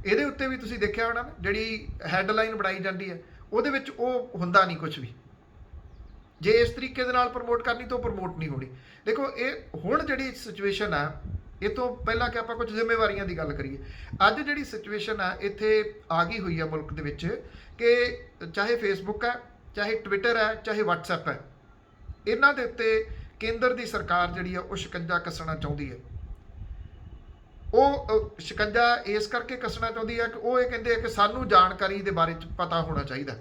ਇਹਦੇ ਉੱਤੇ ਵੀ ਤੁਸੀਂ ਦੇਖਿਆ ਹੋਣਾ, ਜਿਹੜੀ ਹੈਡਲਾਈਨ ਬਣਾਈ ਜਾਂਦੀ ਹੈ ਉਹਦੇ ਵਿੱਚ ਉਹ ਹੁੰਦਾ ਨਹੀਂ ਕੁਝ ਵੀ। ਜੇ ਇਸ ਤਰੀਕੇ ਦੇ ਨਾਲ ਪ੍ਰਮੋਟ ਕਰਨੀ ਤਾਂ ਉਹ ਪ੍ਰਮੋਟ ਨਹੀਂ ਹੋਣੀ। ਦੇਖੋ, ਇਹ ਹੁਣ ਜਿਹੜੀ ਸਿਚੁਏਸ਼ਨ ਆ, ਇਹ ਤੋਂ ਪਹਿਲਾਂ ਕਿ ਆਪਾਂ ਕੁਝ ਜ਼ਿੰਮੇਵਾਰੀਆਂ ਦੀ ਗੱਲ ਕਰੀਏ, ਅੱਜ ਜਿਹੜੀ ਸਿਚੁਏਸ਼ਨ ਆ ਇੱਥੇ ਆ ਗਈ ਹੋਈ ਆ ਮੁਲਕ ਦੇ ਵਿੱਚ, ਕਿ ਚਾਹੇ ਫੇਸਬੁੱਕ ਹੈ, ਚਾਹੇ ਟਵਿੱਟਰ ਹੈ, ਚਾਹੇ ਵਟਸਐਪ ਹੈ, ਇਹਨਾਂ ਦੇ ਉੱਤੇ ਕੇਂਦਰ ਦੀ ਸਰਕਾਰ ਜਿਹੜੀ ਆ ਉਹ ਸ਼ਿਕੰਜਾ ਕੱਸਣਾ ਚਾਹੁੰਦੀ ਹੈ। ਉਹ ਸ਼ਿਕੰਜਾ ਇਸ ਕਰਕੇ ਕੱਸਣਾ ਚਾਹੁੰਦੀ ਹੈ ਕਿ ਉਹ ਇਹ ਕਹਿੰਦੇ ਆ ਕਿ ਸਾਨੂੰ ਜਾਣਕਾਰੀ ਦੇ ਬਾਰੇ 'ਚ ਪਤਾ ਹੋਣਾ ਚਾਹੀਦਾ,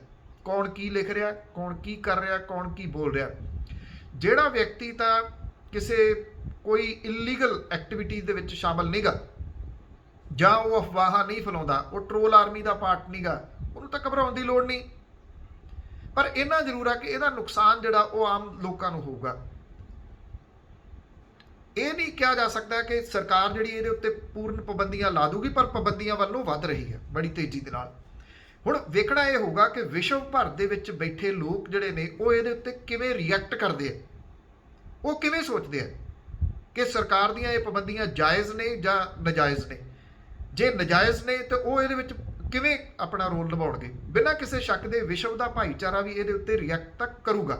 ਕੌਣ ਕੀ ਲਿਖ ਰਿਹਾ, ਕੌਣ ਕੀ ਕਰ ਰਿਹਾ, ਕੌਣ ਕੀ ਬੋਲ ਰਿਹਾ। ਜਿਹੜਾ ਵਿਅਕਤੀ ਤਾਂ ਕਿਸੇ ਕੋਈ ਇਲੀਗਲ ਐਕਟੀਵਿਟੀ ਦੇ ਵਿੱਚ ਸ਼ਾਮਲ ਨਹੀਂਗਾ, ਜਾਂ ਉਹ ਅਫਵਾਹਾਂ ਨਹੀਂ ਫੈਲਾਉਂਦਾ, ਉਹ ਟਰੋਲ ਆਰਮੀ ਦਾ ਪਾਰਟ ਨਹੀਂਗਾ, ਉਹਨੂੰ ਤਾਂ ਘਬਰਾਉਣ ਦੀ ਲੋੜ ਨਹੀਂ। ਪਰ ਇਹਨਾਂ ਜ਼ਰੂਰ ਆ ਕਿ ਇਹਦਾ ਨੁਕਸਾਨ ਜਿਹੜਾ ਉਹ ਆਮ ਲੋਕਾਂ ਨੂੰ ਹੋਊਗਾ। ਇਹ ਨਹੀਂ ਕਿਹਾ ਜਾ ਸਕਦਾ ਕਿ ਸਰਕਾਰ ਜਿਹੜੀ ਇਹਦੇ ਉੱਤੇ ਪੂਰਨ ਪਾਬੰਦੀਆਂ ਲਾ ਦੂਗੀ, ਪਰ ਪਾਬੰਦੀਆਂ ਵੱਲੋਂ ਵੱਧ ਰਹੀ ਹੈ ਬੜੀ ਤੇਜ਼ੀ ਦੇ ਨਾਲ। ਹੁਣ ਵੇਖਣਾ ਇਹ ਹੋਊਗਾ ਕਿ ਵਿਸ਼ਵ ਭਰ ਦੇ ਵਿੱਚ ਬੈਠੇ ਲੋਕ ਜਿਹੜੇ ਨੇ ਉਹ ਇਹਦੇ ਉੱਤੇ ਕਿਵੇਂ ਰਿਐਕਟ ਕਰਦੇ ਆ, ਉਹ ਕਿਵੇਂ ਸੋਚਦੇ ਆ ਕਿ ਸਰਕਾਰ ਦੀਆਂ ਇਹ ਪਾਬੰਦੀਆਂ ਜਾਇਜ਼ ਨੇ ਜਾਂ ਨਜਾਇਜ਼ ਨੇ। ਜੇ ਨਜਾਇਜ਼ ਨੇ ਤਾਂ ਉਹ ਇਹਦੇ ਵਿੱਚ ਕਿਵੇਂ ਆਪਣਾ ਰੋਲ ਨਿਭਾਉਣਗੇ। ਬਿਨਾਂ ਕਿਸੇ ਸ਼ੱਕ ਦੇ ਵਿਸ਼ਵ ਦਾ ਭਾਈਚਾਰਾ ਵੀ ਇਹਦੇ ਉੱਤੇ ਰਿਐਕਟ ਤੱਕ ਕਰੂਗਾ,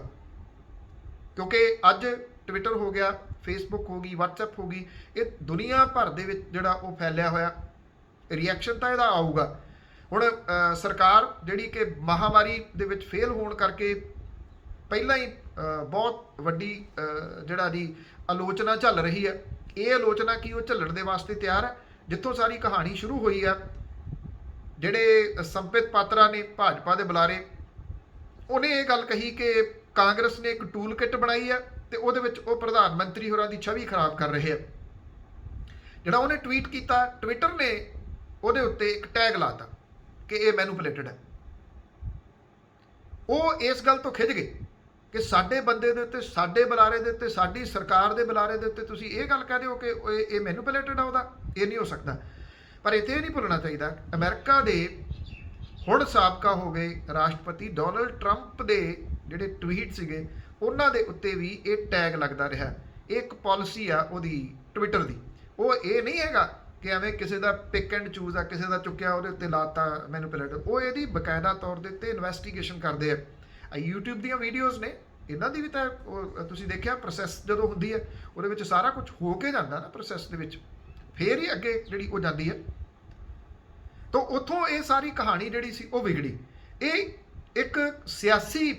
ਕਿਉਂਕਿ ਅੱਜ ਟਵਿੱਟਰ ਹੋ ਗਿਆ, ਫੇਸਬੁੱਕ ਹੋ ਗਈ, ਵਟਸਐਪ ਹੋ ਗਈ, ਇਹ ਦੁਨੀਆ ਭਰ ਦੇ ਵਿੱਚ ਜਿਹੜਾ ਉਹ ਫੈਲਿਆ ਹੋਇਆ, ਰਿਐਕਸ਼ਨ ਤਾਂ ਇਹਦਾ ਆਊਗਾ। ਹੁਣ ਸਰਕਾਰ ਜਿਹੜੀ ਕਿ ਮਹਾਮਾਰੀ ਦੇ ਵਿੱਚ ਫੇਲ ਹੋਣ ਕਰਕੇ ਪਹਿਲਾਂ ਹੀ ਬਹੁਤ ਵੱਡੀ ਜਿਹੜਾ ਦੀ ਆਲੋਚਨਾ ਚੱਲ ਰਹੀ ਹੈ, ਇਹ ਆਲੋਚਨਾ ਕੀ ਉਹ ਝੱਲਣ ਦੇ ਵਾਸਤੇ ਤਿਆਰ ਹੈ। ਜਿੱਥੋਂ ਸਾਰੀ ਕਹਾਣੀ ਸ਼ੁਰੂ ਹੋਈ ਆ, ਜਿਹੜੇ ਸੰਪਿਤ ਪਾਤਰਾ ਨੇ, ਭਾਜਪਾ ਦੇ ਬੁਲਾਰੇ, ਉਹਨੇ ਇਹ ਗੱਲ ਕਹੀ ਕਿ ਕਾਂਗਰਸ ਨੇ ਇੱਕ ਟੂਲ ਕਿੱਟ ਬਣਾਈ ਹੈ ਤੇ ਉਹਦੇ ਵਿੱਚ ਉਹ ਪ੍ਰਧਾਨ ਮੰਤਰੀ ਹੋਰਾਂ ਦੀ ਛਵੀ ਖਰਾਬ ਕਰ ਰਹੇ ਆ। ਜਿਹੜਾ ਉਹਨੇ ਟਵੀਟ ਕੀਤਾ, ਟਵਿੱਟਰ ਨੇ ਉਹਦੇ ਉੱਤੇ ਇੱਕ ਟੈਗ ਲਾਤਾ ਕਿ ਇਹ ਮੈਨੂਪੂਲੇਟਡ ਹੈ। ਉਹ ਇਸ ਗੱਲ ਤੋਂ ਖਿੱਝ ਗਏ ਕਿ ਸਾਡੇ ਬੰਦੇ ਦੇ ਉੱਤੇ, ਸਾਡੇ ਬੁਲਾਰੇ ਦੇ ਉੱਤੇ, ਸਾਡੀ ਸਰਕਾਰ ਦੇ ਬੁਲਾਰੇ ਦੇ ਉੱਤੇ ਤੁਸੀਂ ਇਹ ਗੱਲ ਕਹਿ ਦਿਓ ਕਿ ਇਹ ਮੈਨੂਪੂਲੇਟਡ ਆ, ਉਹਦਾ ਇਹ ਨਹੀਂ ਹੋ ਸਕਦਾ। ਪਰ ਇੱਥੇ ਇਹ ਨਹੀਂ ਭੁੱਲਣਾ ਚਾਹੀਦਾ, ਅਮਰੀਕਾ ਦੇ ਹੁਣ ਸਾਬਕਾ ਹੋ ਗਏ ਰਾਸ਼ਟਰਪਤੀ ਡੋਨਲਡ ਟਰੰਪ ਦੇ ਜਿਹੜੇ ਟਵੀਟ ਸੀਗੇ, ਉਹਨਾਂ ਦੇ ਉੱਤੇ ਵੀ ਇਹ ਟੈਗ ਲੱਗਦਾ ਰਿਹਾ। ਇਹ ਇੱਕ ਪਾਲਿਸੀ ਆ ਉਹਦੀ ਟਵਿੱਟਰ ਦੀ। ਉਹ ਇਹ ਨਹੀਂ ਹੈਗਾ ਕਿ ਐਵੇਂ ਕਿਸੇ ਦਾ ਪਿਕ ਐਂਡ ਚੂਜ਼ ਆ, ਕਿਸੇ ਦਾ ਚੁੱਕਿਆ ਉਹਦੇ ਉੱਤੇ ਲਾਤਾ ਮੈਨੂਪੂਲੇਟ। ਉਹ ਇਹਦੀ ਬਕਾਇਦਾ ਤੌਰ ਦੇ ਉੱਤੇ ਇਨਵੈਸਟੀਗੇਸ਼ਨ ਕਰਦੇ ਆ। YouTube ਦੀਆਂ ਵੀਡੀਓਜ਼ ਨੇ, ਇਹਨਾਂ ਦੀ ਵੀ ਤਾਂ ਤੁਸੀਂ ਦੇਖਿਆ ਪ੍ਰੋਸੈਸ ਜਦੋਂ ਹੁੰਦੀ ਹੈ ਉਹਦੇ ਵਿੱਚ ਸਾਰਾ ਕੁਝ ਹੋ ਕੇ ਜਾਂਦਾ ਨਾ ਪ੍ਰੋਸੈਸ ਦੇ ਵਿੱਚ, ਫੇਰ ਹੀ ਅੱਗੇ ਜਿਹੜੀ ਉਹ ਜਾਂਦੀ ਹੈ। ਤਾਂ ਉੱਥੋਂ ਇਹ ਸਾਰੀ ਕਹਾਣੀ ਜਿਹੜੀ ਸੀ ਉਹ ਵਿਗੜੀ। ਇਹ ਇੱਕ ਸਿਆਸੀ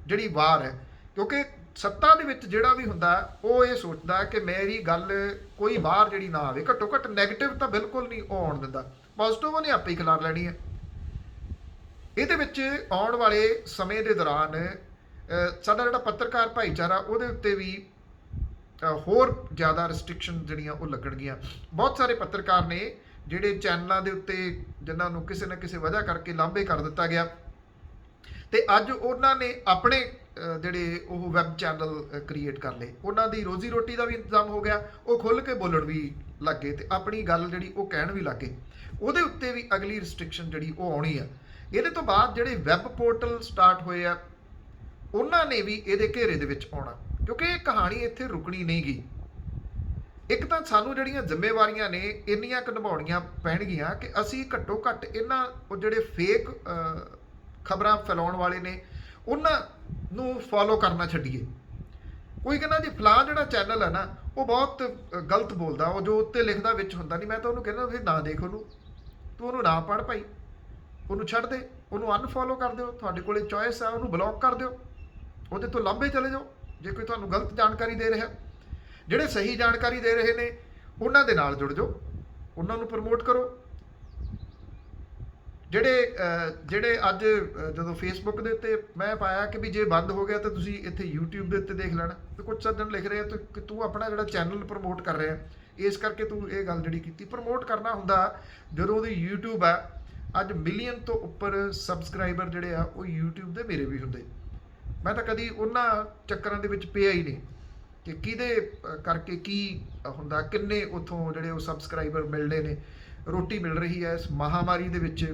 ਜਿਹੜੀ ਵਾਰ ਹੈ, ਕਿਉਂਕਿ ਸੱਤਾ ਦੇ ਵਿੱਚ ਜਿਹੜਾ ਵੀ ਹੁੰਦਾ ਉਹ ਇਹ ਸੋਚਦਾ ਕਿ ਮੇਰੀ ਗੱਲ ਕੋਈ ਬਾਹਰ ਜਿਹੜੀ ਨਾ ਆਵੇ, ਘੱਟੋ ਘੱਟ ਨੈਗੇਟਿਵ ਤਾਂ ਬਿਲਕੁਲ ਨਹੀਂ ਉਹ ਆਉਣ ਦਿੰਦਾ, ਪੋਜ਼ਿਟਿਵ ਉਹਨੇ ਆਪੇ ਹੀ ਖਿਲਾਰ ਲੈਣੀ ਹੈ। ਇਹਦੇ ਵਿੱਚ ਆਉਣ ਵਾਲੇ ਸਮੇਂ ਦੇ ਦੌਰਾਨ ਸਾਡਾ ਜਿਹੜਾ ਪੱਤਰਕਾਰ ਭਾਈਚਾਰਾ ਉਹਦੇ ਉੱਤੇ ਵੀ ਹੋਰ ਜ਼ਿਆਦਾ ਰਿਸਟ੍ਰਿਕਸ਼ਨ ਜਿਹੜੀਆਂ ਉਹ ਲੱਗਣਗੀਆਂ। ਬਹੁਤ ਸਾਰੇ ਪੱਤਰਕਾਰ ਨੇ ਜਿਹੜੇ ਚੈਨਲਾਂ ਦੇ ਉੱਤੇ ਜਿਨ੍ਹਾਂ ਨੂੰ ਕਿਸੇ ਨਾ ਕਿਸੇ ਵਜ੍ਹਾ ਕਰਕੇ ਲਾਂਭੇ ਕਰ ਦਿੱਤਾ ਗਿਆ, ਤੇ ਅੱਜ ਉਹਨਾਂ ਨੇ ਆਪਣੇ ਜਿਹੜੇ ਉਹ ਵੈਬ ਚੈਨਲ ਕ੍ਰੀਏਟ ਕਰ ਲਏ, ਉਹਨਾਂ ਦੀ ਰੋਜ਼ੀ ਰੋਟੀ ਦਾ ਵੀ ਇੰਤਜ਼ਾਮ ਹੋ ਗਿਆ, ਉਹ ਖੁੱਲ੍ਹ ਕੇ ਬੋਲਣ ਵੀ ਲੱਗ ਗਏ ਤੇ ਆਪਣੀ ਗੱਲ ਜਿਹੜੀ ਉਹ ਕਹਿਣ ਵੀ ਲੱਗ ਗਏ। ਉਹਦੇ ਉੱਤੇ ਵੀ ਅਗਲੀ ਰਿਸਟ੍ਰਿਕਸ਼ਨ ਜਿਹੜੀ ਉਹ ਆਉਣੀ ਆ। ਇਹਦੇ ਤੋਂ ਬਾਅਦ ਜਿਹੜੇ ਵੈਬ ਪੋਰਟਲ ਸਟਾਰਟ ਹੋਏ ਆ ਉਹਨਾਂ ਨੇ ਵੀ ਇਹਦੇ ਘੇਰੇ ਦੇ ਵਿੱਚ ਆਉਣਾ, ਕਿਉਂਕਿ ਇਹ ਕਹਾਣੀ ਇੱਥੇ ਰੁਕਣੀ ਨਹੀਂ ਗੀ। ਇੱਕ ਤਾਂ ਸਾਨੂੰ ਜਿਹੜੀਆਂ ਜ਼ਿੰਮੇਵਾਰੀਆਂ ਨੇ ਇੰਨੀਆਂ ਕੁ ਨਿਭਾਉਣੀਆਂ ਪੈਣਗੀਆਂ ਕਿ ਅਸੀਂ ਘੱਟੋ ਘੱਟ ਇਹਨਾਂ ਉਹ ਜਿਹੜੇ ਫੇਕ ਖਬਰਾਂ ਫੈਲਾਉਣ ਵਾਲੇ ਨੇ ਉਹਨਾਂ ਨੂੰ ਫੋਲੋ ਕਰਨਾ ਛੱਡੀਏ। ਕੋਈ ਕਹਿੰਦਾ ਜੀ ਫਲਾਂ ਜਿਹੜਾ ਚੈਨਲ ਹੈ ਨਾ ਉਹ ਬਹੁਤ ਗਲਤ ਬੋਲਦਾ, ਉਹ ਜੋ ਉੱਤੇ ਲਿਖਦਾ ਵਿੱਚ ਹੁੰਦਾ ਨਹੀਂ, ਮੈਂ ਤਾਂ ਉਹਨੂੰ ਕਹਿੰਦਾ ਤੁਸੀਂ ਨਾ ਦੇਖ ਉਹਨੂੰ, ਤੂੰ ਉਹਨੂੰ ਨਾ ਪੜ੍ਹ ਭਾਈ, ਉਹਨੂੰ ਛੱਡ ਦੇ, ਉਹਨੂੰ ਅਨਫੋਲੋ ਕਰ ਦਿਓ, ਤੁਹਾਡੇ ਕੋਲੇ ਚੋਇਸ ਆ, ਉਹਨੂੰ ਬਲੌਕ ਕਰ ਦਿਓ, ਉਹਦੇ ਤੋਂ ਲਾਂਭੇ ਚਲੇ ਜਾਓ ਜੇ ਕੋਈ ਤੁਹਾਨੂੰ ਗਲਤ ਜਾਣਕਾਰੀ ਦੇ ਰਿਹਾ। ਜਿਹੜੇ ਸਹੀ ਜਾਣਕਾਰੀ ਦੇ ਰਹੇ ਨੇ ਉਹਨਾਂ ਦੇ ਨਾਲ ਜੁੜ ਜਾਓ, ਉਹਨਾਂ ਨੂੰ ਪ੍ਰਮੋਟ ਕਰੋ। ਜਿਹੜੇ ਅੱਜ ਜਦੋਂ ਫੇਸਬੁੱਕ ਦੇ ਉੱਤੇ ਮੈਂ ਪਾਇਆ ਕਿ ਵੀ ਜੇ ਬੰਦ ਹੋ ਗਿਆ ਤਾਂ ਤੁਸੀਂ ਇੱਥੇ YouTube ਦੇ ਉੱਤੇ ਦੇਖ ਲੈਣਾ, ਤੇ ਕੁਝ ਸੱਜਣ ਲਿਖ ਰਹੇ ਆ ਕਿ ਤੂੰ ਆਪਣਾ ਜਿਹੜਾ ਚੈਨਲ ਪ੍ਰਮੋਟ ਕਰ ਰਿਹਾ, ਇਸ ਕਰਕੇ ਤੂੰ ਇਹ ਗੱਲ ਜਿਹੜੀ ਕੀਤੀ। ਪ੍ਰਮੋਟ ਕਰਨਾ ਹੁੰਦਾ ਜਦੋਂ ਉਹਦੀ YouTube ਆ, ਅੱਜ ਮਿਲੀਅਨ ਤੋਂ ਉੱਪਰ ਸਬਸਕ੍ਰਾਈਬਰ ਜਿਹੜੇ ਆ ਉਹ YouTube ਦੇ ਮੇਰੇ ਵੀ ਹੁੰਦੇ। ਮੈਂ ਤਾਂ ਕਦੀ ਉਹਨਾਂ ਚੱਕਰਾਂ ਦੇ ਵਿੱਚ ਪਿਆ ਹੀ ਨਹੀਂ ਕਿ ਕਿਹਦੇ ਕਰਕੇ ਕੀ ਹੁੰਦਾ, ਕਿੰਨੇ ਉੱਥੋਂ ਜਿਹੜੇ ਉਹ ਸਬਸਕ੍ਰਾਈਬਰ ਮਿਲਦੇ ਨੇ। ਰੋਟੀ ਮਿਲ ਰਹੀ ਹੈ ਇਸ ਮਹਾਮਾਰੀ ਦੇ ਵਿੱਚ,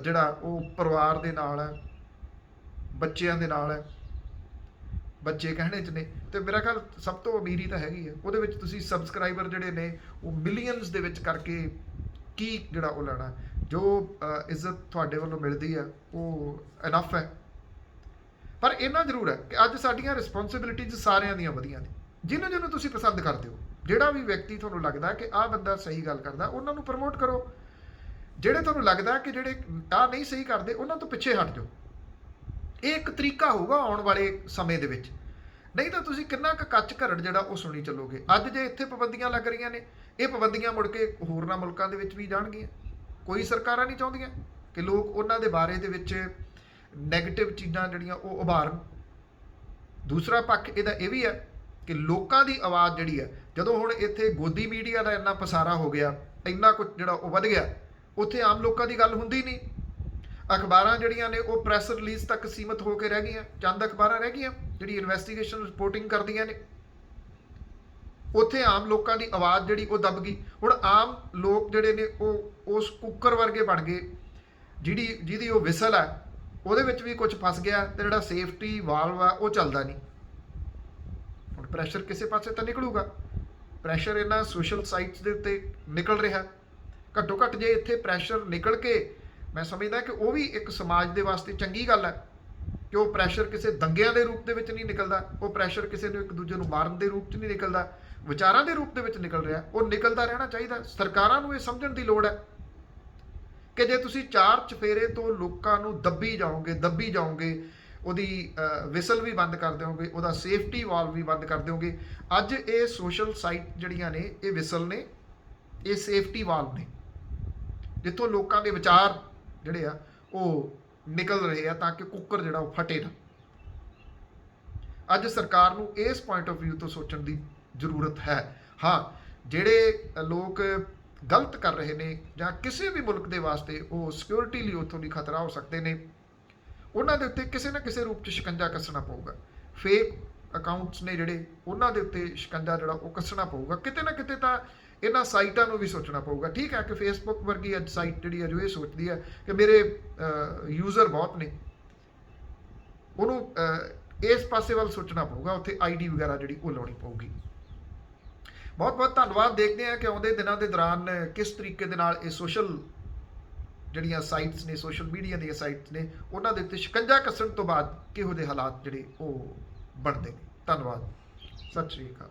ਜਿਹੜਾ ਉਹ ਪਰਿਵਾਰ ਦੇ ਨਾਲ ਹੈ, ਬੱਚਿਆਂ ਦੇ ਨਾਲ ਹੈ, ਬੱਚੇ ਕਹਿਣੇ 'ਚ ਨੇ, ਤੇ ਮੇਰਾ ਖਿਆਲ ਸਭ ਤੋਂ ਅਮੀਰੀ ਤਾਂ ਹੈਗੀ ਹੈ। ਉਹਦੇ ਵਿੱਚ ਤੁਸੀਂ ਸਬਸਕ੍ਰਾਈਬਰ ਜਿਹੜੇ ਨੇ ਉਹ ਮਿਲੀਅਨਸ ਦੇ ਵਿੱਚ ਕਰਕੇ ਕੀ ਜਿਹੜਾ ਉਹ ਲੈਣਾ, ਜੋ ਇੱਜ਼ਤ ਤੁਹਾਡੇ ਵੱਲੋਂ ਮਿਲਦੀ ਹੈ ਉਹ ਇਨਫ ਹੈ। ਪਰ ਇੰਨਾ ਜ਼ਰੂਰ ਹੈ ਕਿ ਅੱਜ ਸਾਡੀਆਂ ਰਿਸਪੌਂਸਿਬਿਲਿਟੀਜ਼ ਸਾਰਿਆਂ ਦੀਆਂ ਵਧੀਆਂ ਨੇ। ਜਿਹਨੂੰ ਤੁਸੀਂ ਪਸੰਦ ਕਰਦੇ ਹੋ, ਜਿਹੜਾ ਵੀ ਵਿਅਕਤੀ ਤੁਹਾਨੂੰ ਲੱਗਦਾ ਕਿ ਆਹ ਬੰਦਾ ਸਹੀ ਗੱਲ ਕਰਦਾ, ਉਹਨਾਂ ਨੂੰ ਪ੍ਰਮੋਟ ਕਰੋ। ਜਿਹੜੇ ਤੁਹਾਨੂੰ ਲੱਗਦਾ ਕਿ ਜਿਹੜੇ ਆਹ ਨਹੀਂ ਸਹੀ ਕਰਦੇ, ਉਹਨਾਂ ਤੋਂ ਪਿੱਛੇ ਹਟ ਜਾਓ। ਇਹ ਇੱਕ ਤਰੀਕਾ ਹੋਊਗਾ ਆਉਣ ਵਾਲੇ ਸਮੇਂ ਦੇ ਵਿੱਚ। ਨਹੀਂ ਤਾਂ ਤੁਸੀਂ ਕਿੰਨਾ ਕੁ ਕੱਚ ਘਰੜ ਜਿਹੜਾ ਉਹ ਸੁਣੀ ਚੱਲੋਗੇ। ਅੱਜ ਜੇ ਇੱਥੇ ਪਾਬੰਦੀਆਂ ਲੱਗ ਰਹੀਆਂ ਨੇ, ਇਹ ਪਾਬੰਦੀਆਂ ਮੁੜ ਕੇ ਹੋਰਨਾਂ ਮੁਲਕਾਂ ਦੇ ਵਿੱਚ ਵੀ ਜਾਣਗੀਆਂ। ਕੋਈ ਸਰਕਾਰਾਂ ਨਹੀਂ ਚਾਹੁੰਦੀਆਂ ਕਿ ਲੋਕ ਉਹਨਾਂ ਦੇ ਬਾਰੇ ਦੇ ਵਿੱਚ ਨੈਗੇਟਿਵ ਚੀਜ਼ਾਂ ਜਿਹੜੀਆਂ ਉਹ ਉਭਾਰਨ। ਦੂਸਰਾ ਪੱਖ ਇਹਦਾ ਇਹ ਵੀ ਹੈ ਕਿ ਲੋਕਾਂ ਦੀ ਆਵਾਜ਼ ਜਿਹੜੀ ਹੈ, ਜਦੋਂ ਹੁਣ ਇੱਥੇ ਗੋਦੀ ਮੀਡੀਆ ਦਾ ਇੰਨਾ ਪਸਾਰਾ ਹੋ ਗਿਆ, ਇੰਨਾ ਕੁਝ ਜਿਹੜਾ ਉਹ ਵੱਧ ਗਿਆ, ਉੱਥੇ ਆਮ ਲੋਕਾਂ ਦੀ ਗੱਲ ਹੁੰਦੀ ਨਹੀਂ। ਅਖਬਾਰਾਂ ਜਿਹੜੀਆਂ ਨੇ ਉਹ ਪ੍ਰੈਸ ਰਿਲੀਜ਼ ਤੱਕ ਸੀਮਤ ਹੋ ਕੇ ਰਹਿ ਗਈਆਂ। ਚੰਦ ਅਖਬਾਰਾਂ ਰਹਿ ਗਈਆਂ ਜਿਹੜੀ ਇਨਵੈਸਟੀਗੇਸ਼ਨ ਰਿਪੋਰਟਿੰਗ ਕਰਦੀਆਂ ਨੇ। ਉੱਥੇ ਆਮ ਲੋਕਾਂ ਦੀ ਆਵਾਜ਼ ਜਿਹੜੀ ਉਹ ਦਬ ਗਈ। ਹੁਣ ਆਮ ਲੋਕ ਜਿਹੜੇ ਨੇ ਉਹ ਉਸ ਕੁੱਕਰ ਵਰਗੇ ਬਣ ਗਏ ਜਿਹਦੀ ਉਹ ਵਿਸਲ ਹੈ ਉਹਦੇ ਵਿੱਚ ਵੀ ਕੁਝ ਫਸ ਗਿਆ, ਤੇ ਜਿਹੜਾ ਸੇਫਟੀ ਵਾਲਵ ਆ ਉਹ ਚੱਲਦਾ ਨਹੀਂ। ਹੁਣ ਪ੍ਰੈਸ਼ਰ ਕਿਸੇ ਪਾਸੇ ਤਾਂ ਨਿਕਲੂਗਾ। ਪ੍ਰੈਸ਼ਰ ਇਹਨਾਂ ਸੋਸ਼ਲ ਸਾਈਟਸ ਦੇ ਉੱਤੇ ਨਿਕਲ ਰਿਹਾ। ਘੱਟੋ ਘੱਟ ਜੇ ਇੱਥੇ ਪ੍ਰੈਸ਼ਰ ਨਿਕਲ ਕੇ, ਮੈਂ ਸਮਝਦਾ ਕਿ ਉਹ ਵੀ ਇੱਕ ਸਮਾਜ ਦੇ ਵਾਸਤੇ ਚੰਗੀ ਗੱਲ ਹੈ ਕਿ ਉਹ ਪ੍ਰੈਸ਼ਰ ਕਿਸੇ ਦੰਗਿਆਂ ਦੇ ਰੂਪ ਦੇ ਵਿੱਚ ਨਹੀਂ ਨਿਕਲਦਾ, ਉਹ ਪ੍ਰੈਸ਼ਰ ਕਿਸੇ ਨੂੰ ਇੱਕ ਦੂਜੇ ਨੂੰ ਮਾਰਨ ਦੇ ਰੂਪ 'ਚ ਨਹੀਂ ਨਿਕਲਦਾ, ਵਿਚਾਰਾਂ ਦੇ ਰੂਪ ਦੇ ਵਿੱਚ ਨਿਕਲ ਰਿਹਾ। ਉਹ ਨਿਕਲਦਾ ਰਹਿਣਾ ਚਾਹੀਦਾ। ਸਰਕਾਰਾਂ ਨੂੰ ਇਹ ਸਮਝਣ ਦੀ ਲੋੜ ਹੈ ਕਿ ਜੇ ਤੁਸੀਂ ਚਾਰ ਚਫੇਰੇ ਤੋਂ ਲੋਕਾਂ ਨੂੰ ਦੱਬੀ ਜਾਓਗੇ, ਉਹਦੀ ਵਿਸਲ ਵੀ ਬੰਦ ਕਰ ਦਿਓਗੇ, ਉਹਦਾ ਸੇਫਟੀ ਵਾਲਵ ਵੀ ਬੰਦ ਕਰ ਦਿਓਗੇ। ਅੱਜ ਇਹ ਸੋਸ਼ਲ ਸਾਈਟ ਜਿਹੜੀਆਂ ਨੇ ਇਹ ਵਿਸਲ ਨੇ, ਇਹ ਸੇਫਟੀ ਵਾਲਵ ਨੇ ਜਿੱਥੋਂ ਲੋਕਾਂ ਦੇ ਵਿਚਾਰ ਜਿਹੜੇ ਆ ਉਹ ਨਿਕਲ ਰਹੇ ਆ ਤਾਂ ਕਿ ਕੁੱਕਰ ਜਿਹੜਾ ਉਹ ਫਟੇ ਨਾ। ਅੱਜ ਸਰਕਾਰ ਨੂੰ ਇਸ ਪੁਆਇੰਟ ਆਫ ਵਿਊ ਤੋਂ ਸੋਚਣ ਦੀ ਜ਼ਰੂਰਤ ਹੈ। ਹਾਂ, ਜਿਹੜੇ ਲੋਕ ਗਲਤ ਕਰ ਰਹੇ ਨੇ ਜਾਂ ਕਿਸੇ ਵੀ ਮੁਲਕ ਦੇ ਵਾਸਤੇ ਉਹ ਸਿਕਿਉਰਿਟੀ ਲਈ ਉੱਥੋਂ ਦੀ ਖਤਰਾ ਹੋ ਸਕਦੇ ਨੇ, ਉਹਨਾਂ ਦੇ ਉੱਤੇ ਕਿਸੇ ਨਾ ਕਿਸੇ ਰੂਪ 'ਚ ਸ਼ਿਕੰਜਾ ਕੱਸਣਾ ਪਊਗਾ। ਫੇਕ ਅਕਾਊਂਟਸ ਨੇ ਜਿਹੜੇ, ਉਹਨਾਂ ਦੇ ਉੱਤੇ ਸ਼ਿਕੰਜਾ ਜਿਹੜਾ ਉਹ ਕੱਸਣਾ ਪਊਗਾ। ਕਿਤੇ ਨਾ ਕਿਤੇ ਤਾਂ ਇਹਨਾਂ ਸਾਈਟਾਂ ਨੂੰ ਵੀ ਸੋਚਣਾ ਪਊਗਾ। ਠੀਕ ਹੈ ਕਿ ਫੇਸਬੁੱਕ ਵਰਗੀ ਅੱਜ ਸਾਈਟ ਜਿਹੜੀ ਹੈ ਜੋ ਇਹ ਸੋਚਦੀ ਹੈ ਕਿ ਮੇਰੇ ਯੂਜ਼ਰ ਬਹੁਤ ਨੇ, ਉਹਨੂੰ ਇਸ ਪਾਸੇ ਵੱਲ ਸੋਚਣਾ ਪਊਗਾ, ਉੱਥੇ ID ਵਗੈਰਾ ਜਿਹੜੀ ਉਹ ਲਾਉਣੀ ਪਊਗੀ। ਬਹੁਤ ਬਹੁਤ ਧੰਨਵਾਦ। ਦੇਖਦੇ ਹਾਂ ਕਿ ਆਉਂਦੇ ਦਿਨਾਂ ਦੇ ਦੌਰਾਨ ਕਿਸ ਤਰੀਕੇ ਦੇ ਨਾਲ ਇਹ ਸੋਸ਼ਲ ਜਿਹੜੀਆਂ ਸਾਈਟਸ ਨੇ, ਸੋਸ਼ਲ ਮੀਡੀਆ ਦੀਆਂ ਸਾਈਟਸ ਨੇ, ਉਹਨਾਂ ਦੇ ਉੱਤੇ ਸ਼ਿਕੰਜਾ ਕੱਸਣ ਤੋਂ ਬਾਅਦ ਕਿਹੋ ਜਿਹੇ ਹਾਲਾਤ ਜਿਹੜੇ ਉਹ ਬਣਦੇ ਨੇ। ਧੰਨਵਾਦ। ਸਤਿ ਸ਼੍ਰੀ ਅਕਾਲ।